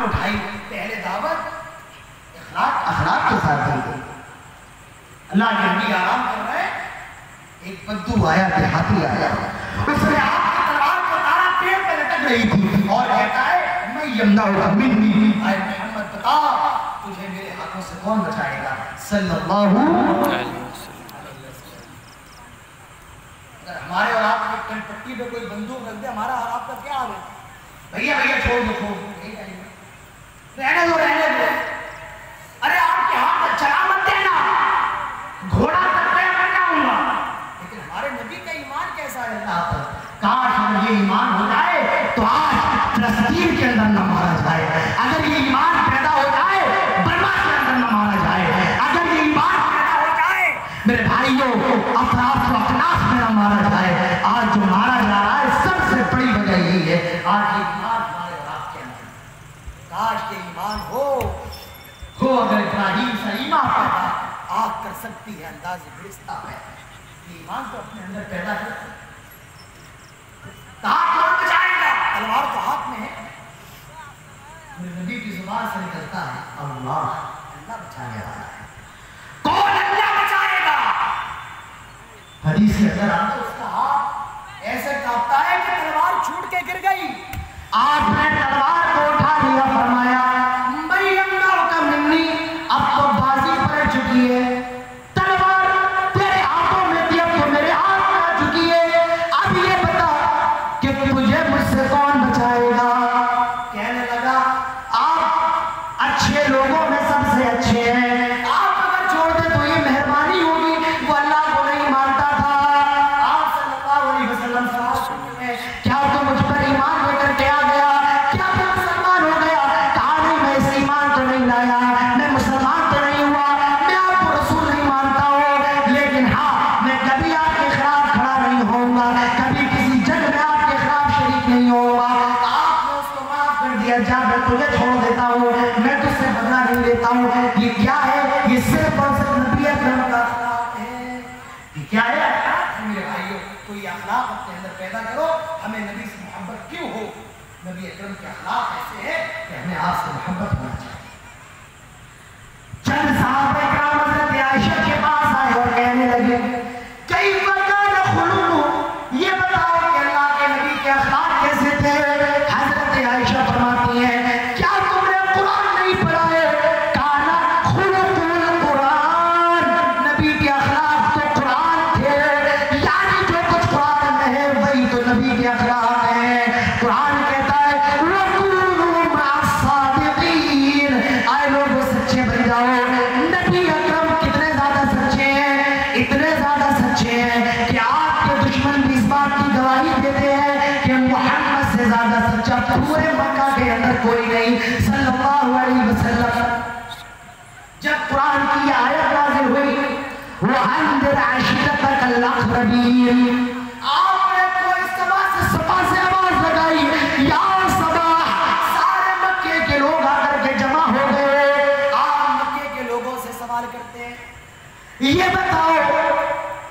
اٹھائی، پہلے دعوت اخلاق کے ساتھ دی گئی۔ اللہ کے نبی آرام کر رہے، ایک بدو آیا، دیہاتی آیا، اس نے آپ کی تلوار کو تارا پیڑ پہ لٹک رہی تھی اور کہتا ہے میں یمنعک منی، اے محمد بتا تجھے میرے ہاتھوں سے کون بچائے گا؟ صلی اللہ علیہ وسلم۔ اگر ہمارے اور آپ کے کن پٹی پہ کوئی بندوق رکھ دے، ہمارا اور آپ کا کیا حال ہے؟ بھیا چھوڑ دو، رہنے دو۔ ارے آپ کے ہاتھ میں چلا مت دینا، گھوڑا تک میں جاؤں گا۔ لیکن ہمارے نبی کا ایمان کیسا ہے اللہ پر؟ کاش ہم یہ ایمان ہو جائے تو آج فلسطین کے اندر نہ مارا جائے، اگر یہ ایمان پیدا ہو جائے برما کے اندر نہ مارا جائے، اگر یہ ایمان پیدا ہو جائے میرے بھائیوں اطراف و اکناف میں نہ مارا جائے۔ آج جو مارا جا رہا ہے سب سے بڑی وجہ یہی ہے، آج یہ ایمان ہمارے اور آپ کے اندر۔ کاش یہ ایمان ہو اگر ابراہیم سے ایمان پیدا آگ کر سکتی ہے انداز گرستہ ہے، یہ ایمان تو اپنے اندر پیدا کرتا ہے۔ کہاں کون بچائے گا؟ تلوار تو ہاتھ میں ہے، میرے نبی کی زبان سے نکلتا ہے اللہ بچانے والا ہے۔ کون اللہ بچائے گا؟ حدیث کے اندر آتا اس کا ہاتھ ایسے کانپتا ہے کہ تلوار چھوٹ کے گر گئی۔ آپ نے تلوار کو اٹھا لیا، فرمایا اب تو بازی پلٹ چکی ہے، تلوار تیرے ہاتھوں میں تھی، اب تو میرے ہاتھ میں آ چکی ہے، اب یہ بتا کہ تجھے مجھ سے کون بچائے گا؟ کہنے لگا آپ اچھے لوگوں میں سب سے اچھے ہیں، آپ اگر چھوڑ دیں تو یہ مہربانی ہوگی۔ وہ اللہ کو نہیں مانتا تھا۔ آپ صلی اللہ علیہ وسلم سے کیا تو مجھ پر ایمان لے کر کے آ گیا؟ کیا تو مسلمان ہو گیا؟ کہا نہیں، میں اس ایمان تو نہیں لایا، میں مسلمان تو نہیں ہوا، میں آپ کو رسول نہیں مانتا ہوں، لیکن ہاں میں کبھی آپ کے خلاف کھڑا نہیں ہوں گا، کبھی کسی جنگ میں آپ کے خلاف شریک نہیں ہوں گا۔ آپ نے اس کو معاف کر دیا، جا میں تجھے چھوڑ دیتا ہوں، میں تجھ سے بدلہ نہیں لیتا ہوں۔ یہ کیا ہے؟ یہ صرف اور صرف نبی اکرم کا اخلاق ہے۔ یہ کیا ہے؟ اخلاق ہے میرے بھائیوں۔ تو یہ اخلاق اپنے اندر پیدا کرو۔ ہمیں نبی سے محبت کیوں ہو؟ نبی اکرم کے اخلاق ایسے ہیں کہ ہمیں آپ سے محبت ہونا چاہیے۔ چند صحابہ اکرام حضرت عائشہ کے پاس آئے اور کہنے لگے کیف کان خلقہ، یہ بتاؤ کہ اللہ کے نبی کے اخلاق کیسے تھے؟ حضرت عائشہ فرماتی ہیں کیا تم نے قرآن نہیں پڑھا ہے؟ کان خلق القرآن، نبی کے اخلاق تو قرآن تھے، یعنی جو کچھ قرآن میں ہے وہی تو نبی کے اخلاق ہیں۔ قرآن کہتا ہے وَكُونُوا مَعَ الصَّادِقِينَ، آئے لوگوں سچے بن جاؤ۔ نبی اکرم کتنے زیادہ سچے ہیں، اتنے زیادہ سچے ہیں کہ آپ کے دشمن بھی اس بات کی گواہی دیتے ہیں کہ محمد سے زیادہ سچا پورے مکہ کے اندر کوئی نہیں، صلی اللہ علیہ وسلم۔ جب قرآن کی یہ آیت نازل ہوئی وَأَنذِرْ عَشِيرَتَكَ الْأَقْرَبِينَ، آپ نے کوئی صبا سے آواز لگائی، یا صبا، سارے مکے کے لوگ آ کر کے جمع ہو گئے۔ آپ مکے کے لوگوں سے سوال کرتے ہیں یہ بتاؤ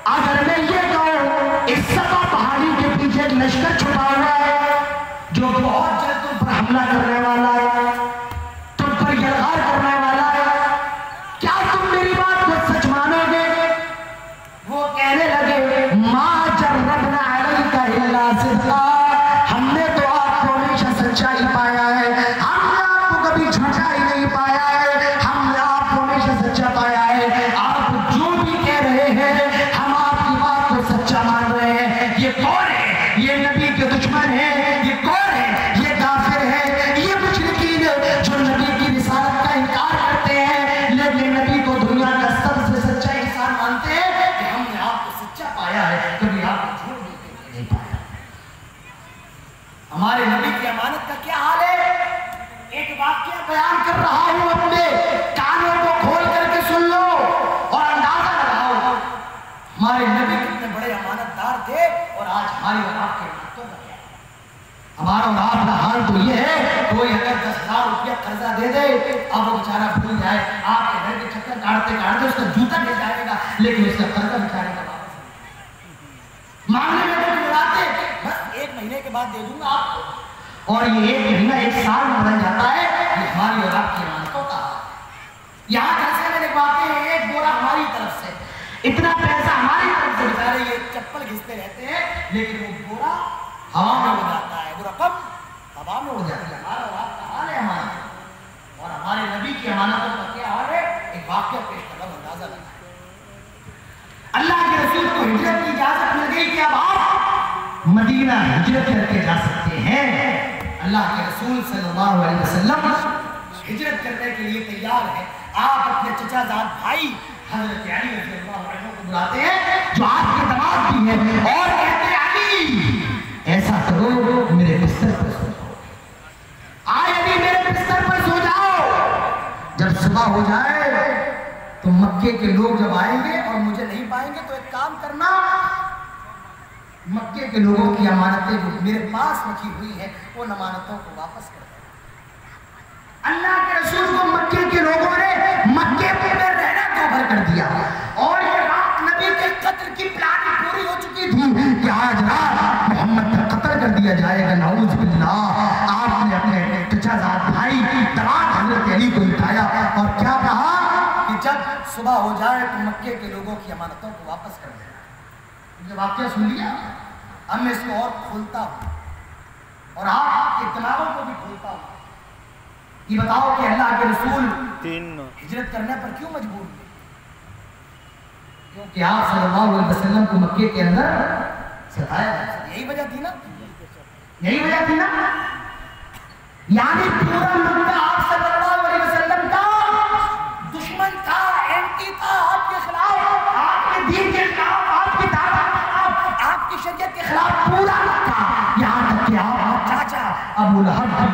اگر میں یہ کہوں اس صبا پہاڑی کے پیچھے ایک لشکر چھپا ہوا ہے جو بہت جلد تم پر حملہ کرنے والا ہے، تم پر یلغار کرنے والا ہے، کیا تم میری بات کو سچ مانو گے؟ وہ کہنے لگے ما جربنا علیک الا صدقا، ہم نے تو آپ کو ہمیشہ سچائی پایا ہے، ہم نے آپ کو کبھی جھوٹا ہی نہیں پایا ہے، ہم نے آپ کو ہمیشہ سچا پایا ہے۔ آپ جو بھی کہہ رہے ہیں ہم آپ کی بات کو سچا مان رہے ہیں۔ یہ کون ہے؟ یہ نبی کے دشمن ہیں۔ یہ کون ہے؟ یہ کافر ہیں، یہ مشرکین ہیں جو نبی کی رسالت کا انکار کرتے ہیں لیکن نبی کو دنیا کا سب سے سچا انسان مانتے ہیں کہ ہم نے آپ کو سچا پایا ہے، کبھی آپ کو جھوٹ نہیں پایا۔ ہمارے نبی کی امانت کا کیا حال ہے؟ ایک واقعہ بیان کر رہا ہوں، اپنے کانوں کو کھول کر کے سن لو اور اندازہ لگاؤ ہمارے نبی کتنے بڑے امانت دار تھے اور آج ہماری اور آپ کے امانتوں کا کیا ہے؟ ہمارا اور آپ کا حال تو یہ ہے کوئی اگر 10,000 روپیہ قرضہ دے دے اب وہ بیچارہ بھول جائے، آپ کے گھر کے چکر کاٹتے کاٹتے اس کا جوتا مل جائے گا لیکن اس کا قرضہ بیچارے کا واپس مانگنے میں تو بلاتے بس 1 مہینے کے بعد دے دوں گا آپ کو، اور یہ 1 مہینہ 1 سال میں بدل جاتا ہے۔ یہ یہاں جیسے میں لکھواتے ہیں ایک بورا ہماری طرف سے، اتنا پیسہ ہماری طرف سے بیچارے یہ چپل گھستے رہتے ہیں، لیکن وہ بورا ہوا میں ہو جاتا ہے، وہ رقم ہوا میں ہو جاتی ہے۔ ہمارا اور آپ کا حال ہے ہمارا، اور ہمارے نبی کی امانتوں کا کیا حال ہے؟ ایک واقعہ پیش کرنا اندازہ لگا۔ اللہ کے رسول کو ہجرت کی اجازت مل گئی کہ اب آپ مدینہ ہجرت کر کے جا سکتے ہیں۔ اللہ کے رسول صلی اللہ علیہ وسلم ہجرت کرنے کے لیے تیار ہے۔ آپ اپنے چچا زاد بھائی حضرت علی رضی اللہ عنہ کو بلاتے ہیں جو آپ کے دماد بھی ہیں، اور کہتے ہیں علی ایسا کرو میرے بستر پر سو جاؤ، آئے علی میرے بستر پر سو جاؤ، جب صبح ہو جائے تو مکے کے لوگ جب آئیں گے اور مجھے نہیں پائیں گے تو ایک کام کرنا، مکے کے لوگوں کی امانتیں جو میرے پاس رکھی ہوئی ہیں ان امانتوں کو واپس کر دیں۔ اللہ کے رسول کو مکے کے لوگوں نے مکے میں رہنا کور کر دیا، اور یہ رات نبی کے قتل کی پلاننگ پوری ہو چکی تھی کہ آج رات محمد کا قتل کر دیا جائے گا، نعوذ باللہ۔ آپ نے اپنے چچا زاد بھائی دماد حضرت علی کو اٹھایا اور کیا کہا کہ جب صبح ہو جائے تو مکے کے لوگوں کی امانتوں کو واپس کر دینا۔ یہ واقعہ سن لیا، اب میں اس کو اور کھولتا ہوں اور آپ کے دماغوں کو بھی کھولتا ہوں۔ یہ بتاؤ کہ اللہ کے رسول ہجرت کرنے پر کیوں مجبور ہوئے؟ کیونکہ آپ صلی اللہ علیہ وسلم کو مکے کے اندر ستایا جاتا، یہی وجہ تھی نا، یہی وجہ تھی نا، یعنی پورا مکہ آپ صلی اللہ علیہ وسلم کا دشمن تھا، اینٹی تھا آپ کے خلاف، آپ کے دین کے خلاف، آپ کی دعوت کے خلاف، آپ کی شریعت کے خلاف پورا مکہ، یہاں تک کہ آپ کا چاچا ابو لہب بھی،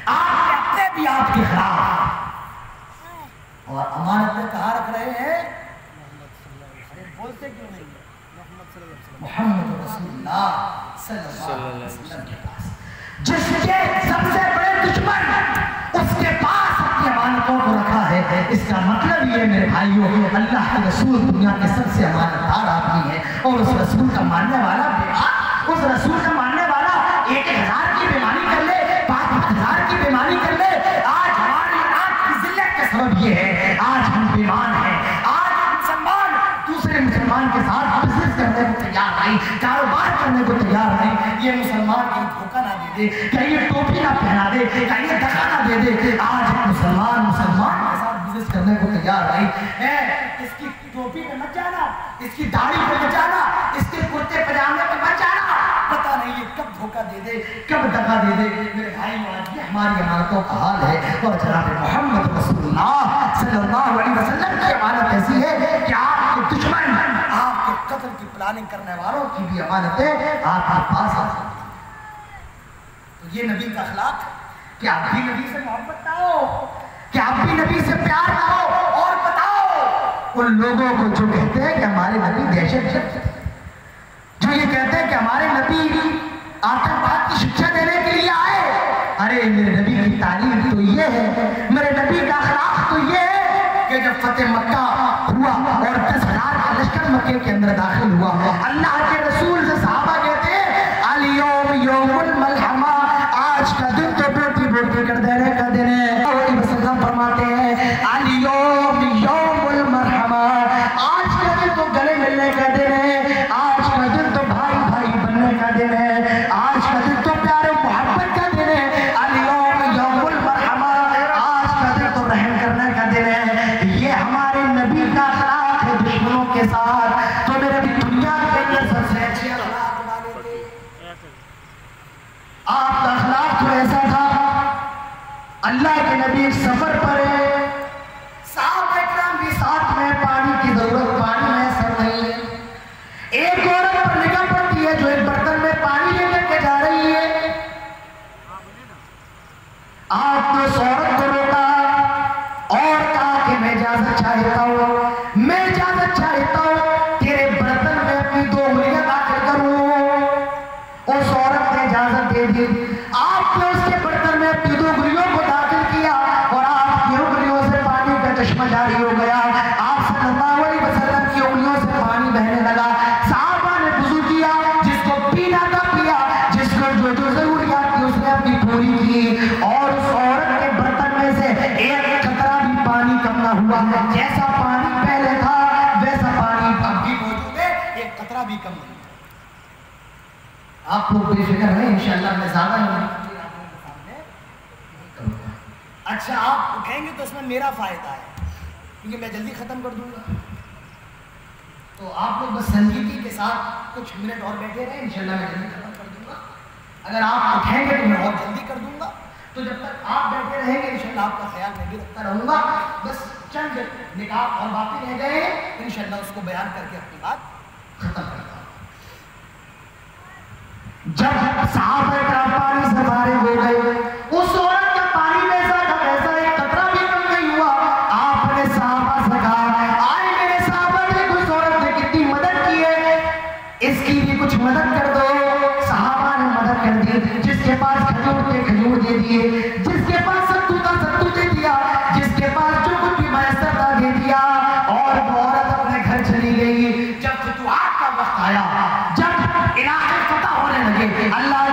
آپ کے اپنے بھی آپ کے خلاف، اور امانتیں کہاں رکھ رہے ہیں؟ بولتے کیوں نہیں؟ محمد رسول اللہ صلی اللہ علیہ وسلم کے پاس، جس کے سب سے بڑے دشمن اس کے پاس اپنی امانتوں کو رکھا ہے۔ اس کا مطلب یہ میرے بھائیوں، اللہ کے رسول دنیا کے سب سے امانتدار آدمی ہے، اور اس رسول کا ماننے والا بیمار، اس رسول کا ماننے والا 1000 کی بیماری کر لے، 5000 کی بیماری کر لے، آج ہماری آنکھ کی ذلت کا سبب یہ ہے آج ہم بیمان ہیں، آج مسلمان دوسرے مسلمان کے ساتھ بزنس کرنے کو تیار نہیں، کاروبار کرنے کو تیار نہیں۔ یہ مسلمان کہیں دھوکہ نہ دے دے، کہیں یہ ٹوپی نہ پہنا دے، کہیں یہ دھکا نہ دے دے، آج مسلمان کے ساتھ بزنس کرنے کو تیار نہیں۔ اس کی ٹوپی پہ مت جانا، اس کی داڑھی پہ مت جانا، اس کے کرتے پجامے پہ مت جانا، پتہ نہیں یہ کب دھوکہ دے دے، کب دھکا دے دے۔ میرے بھائی آج یہ ہماری امانتوں کا حال ہے، اور جناب محمد رسول اللہ صلی اللہ علیہ وسلم کی امانت ایسی ہے کہ آپ کے دشمن، آپ کے قتل کی پلاننگ کرنے والوں کی بھی امانتیں آپ کے پاس آ سکتی ہیں۔ تو یہ نبی کا اخلاق ہے کہ آپ بھی نبی سے محبت نہ ہو، کہ آپ بھی نبی سے پیار نہ ہو، اور بتاؤ ان لوگوں کو جو کہتے ہیں کہ ہمارے نبی دہشت گرد تھے، جو یہ کہتے ہیں کہ ہمارے نبی آتنکواد کی شکشا دینے کے لیے آئے، ارے میرے نبی کی تعلیم تو یہ ہے، میرے نبی کا اخلاق تو یہ ہے کہ جب فتح مکہ ہوا اور 10,000 کا لشکر مکے کے اندر داخل ہوا، اللہ کے رسول سے صحابہ کہتے ہیں الیوم یوم الملحمہ، آج کا دن تو بوٹی بوٹی کر دینے کا دن ہے۔ اور وسلم فرماتے ہیں الیوم یوم المرحمہ، آج کا دن تو گلے ملنے کا دن ہے، آج کا دن تو بھائی بھائی بننے کا دن ہے، آج کا دن تو پیار و محبت کا دن ہے، الیوم یوم المرحمہ، آج کا دن تو رحم کرنے کا دن ہے۔ یہ ہمارے نبی کا اخلاق ہے دشمنوں کے ساتھ، تو میرے بھی دنیا کے اندر سب سے اچھی اخلاق بنا لیتے۔ آپ کا اخلاق تو ایسا تھا، اللہ کے نبی ایک سفر پر ہے، صحابہ اکرام بھی ساتھ میں، پانی کی ضرورت، پانی میسر نہیں ہے، ایک عورت پر نگاہ پڑتی ہے جو ایک برتن میں پانی لے کر کے جا رہی ہے، آپ نے اس عورت کو روکا اور کہا کہ میں اجازت چاہتا ہوں، میں اجازت چاہتا ہوں تیرے برتن میں اپنی 2 انگلیاں داخل کروں۔ اس عورت نے اجازت دے دی، آپ نے اس کے برتن میں اپنی 2 انگلیوں کو داخل کیا اور آپ کی انگلیوں سے پانی کا چشمہ جاری ہو گیا، آپ صلی اللہ علیہ وسلم کی انگلیوں سے پانی بہنے لگا۔ صحابہ نے وضو کیا، جس کو پینا تھا پیا، جس کو جو ضروریات تھی اس نے اپنی پوری کی، اور اس عورت کے برتن میں سے ایک قطرہ بھی پانی جیسا پانی پہلے تھا ویسا پانی اب بھی موجود ہے، ایک قطرہ بھی کم نہیں۔ آپ لوگ بے فکر رہیں، انشاءاللہ میں زیادہ نہیں کروں گا۔ اچھا آپ اٹھیں گے تو اس میں میرا فائدہ ہے کیونکہ میں جلدی ختم کر دوں گا، تو آپ لوگ بس سنجیدگی کے ساتھ کچھ منٹ اور بیٹھے رہیں، انشاءاللہ میں جلدی ختم کر دوں گا۔ اگر آپ اٹھیں گے تو میں اور جلدی کر دوں گا، تو جب تک آپ بیٹھے رہیں گے انشاءاللہ آپ کا خیال میں بھی رکھتا رہوں گا۔ بس چند نکات اور باتیں رہ گئے ہیں، انشاءاللہ اس کو بیان کر کے اپنی بات ختم کرتا ہوں۔ جب صحابہ کرام پانی سے فارغ ہو گئے، اس عورت کا پانی ویسا کا ویسا ایک قطرہ بھی کم نہیں ہوا۔ آپ نے صحابہ سے کہا، آئے میرے صحابہ نے کچھ عورت نے کتنی مدد کی ہے، اس کی بھی کچھ مدد کر دو۔ صحابہ نے مدد کر دی، جس کے پاس کھجور کے کھجور دے دیے، جس کے پاس ستو کا ستو دے دیا، جس کے پاس جو کچھ بھی میسر تھا دے دیا، اور وہ عورت اپنے گھر چلی گئی۔ جب فتوحات کا وقت آیا، جب علاقے فتح ہونے لگے، اللہ